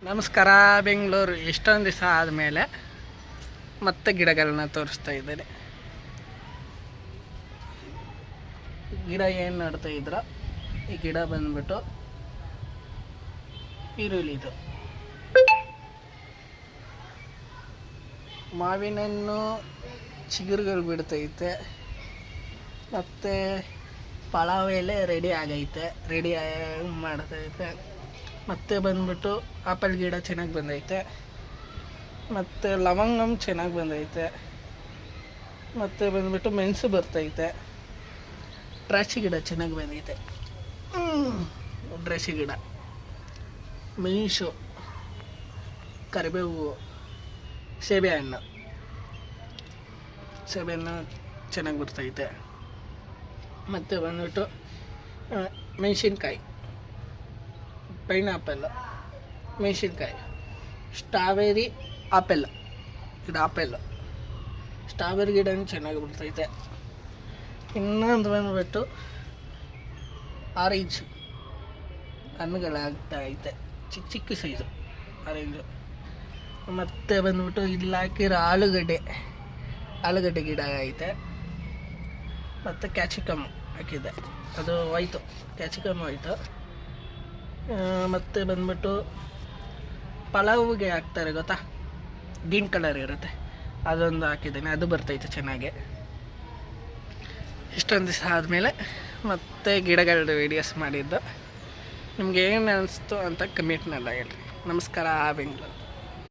ನಮಸ್ಕಾರ. ಬೆಂಗಳೂರು ಎಷ್ಟೊಂದು ದಿವಸ ಆದಮೇಲೆ ಮತ್ತೆ ಗಿಡಗಳನ್ನ ತೋರಿಸ್ತಾ ಇದ್ದೇನೆ. ಗಿಡ ಏನು ನೋಡ್ತಾ ಇದ್ರ, ಈ ಗಿಡ ಬಂದ್ಬಿಟ್ಟು ಈರುಳ್ಳಿದು. ಮಾವಿನಣ್ಣು ಚಿಗುರುಗಳು ಬಿಡ್ತೈತೆ, ಮತ್ತು ಪಲಾವ್ ಎಲೆ ರೆಡಿ ಮಾಡ್ತೈತೆ. ಮತ್ತು ಬಂದ್ಬಿಟ್ಟು ಆಪಲ್ ಗಿಡ ಚೆನ್ನಾಗಿ ಬಂದೈತೆ, ಮತ್ತು ಲವಂಗಮ್ ಚೆನ್ನಾಗಿ ಬಂದೈತೆ, ಮತ್ತು ಬಂದ್ಬಿಟ್ಟು ಮೆಣಸು ಬರ್ತೈತೆ. ದ್ರಾಕ್ಷಿ ಗಿಡ ಚೆನ್ನಾಗಿ ಬಂದೈತೆ, ದ್ರಾಕ್ಷಿ ಗಿಡ, ಮೆಣಸು, ಕರಿಬೇವು, ಸೀಬೆಹಣ್ಣು ಚೆನ್ನಾಗಿ ಬರ್ತೈತೆ. ಮತ್ತು ಬಂದ್ಬಿಟ್ಟು ಮೆಣಸಿನ್ಕಾಯಿ, ಪೈನಾಪಲ್, ಮೆಣಸಿನ್ಕಾಯಿ, ಸ್ಟ್ರಾಬೆರಿ, ಆಪಲ್ ಗಿಡ, ಸ್ಟ್ರಾಬೆರಿ ಗಿಡ ಚೆನ್ನಾಗಿ ಬರ್ತೈತೆ. ಇನ್ನೊಂದು ಬಂದ್ಬಿಟ್ಟು ಆರೆಂಜ್ ಹಣ್ಣುಗಳಾಗ್ತಾ ಐತೆ, ಚಿಕ್ಕ ಚಿಕ್ಕ ಸೈಜು ಆರೆಂಜು. ಮತ್ತು ಬಂದ್ಬಿಟ್ಟು ಇಲ್ಲಿ ಹಾಕಿರೋ ಆಲೂಗಡ್ಡೆ ಗಿಡ ಐತೆ. ಮತ್ತು ಕ್ಯಾಪ್ಸಿಕಮ್ ಹಾಕಿದೆ, ಅದು ಹೋಯ್ತು, ಕ್ಯಾಪ್ಸಿಕಮ್ ಹೋಯ್ತು. ಮತ್ತು ಬಂದ್ಬಿಟ್ಟು ಪಲಾವ್ಗೆ ಹಾಕ್ತಾರೆ ಗೊತ್ತಾ, ಗ್ರೀನ್ ಕಲರ್ ಇರುತ್ತೆ, ಅದೊಂದು ಹಾಕಿದ್ದೇನೆ, ಅದು ಬರ್ತೈತೆ ಚೆನ್ನಾಗಿ. ಇಷ್ಟೊಂದು ದಿವಸ ಆದಮೇಲೆ ಮತ್ತೆ ಗಿಡಗಳ ವೀಡಿಯೋಸ್ ಮಾಡಿದ್ದು. ನಿಮ್ಗೆ ಏನು ಅನಿಸ್ತು ಅಂತ ಕಮೆಂಟ್ನೆಲ್ಲ ಹೇಳ್ರಿ. ನಮಸ್ಕಾರ. ಬೆಂಗಳೂರು.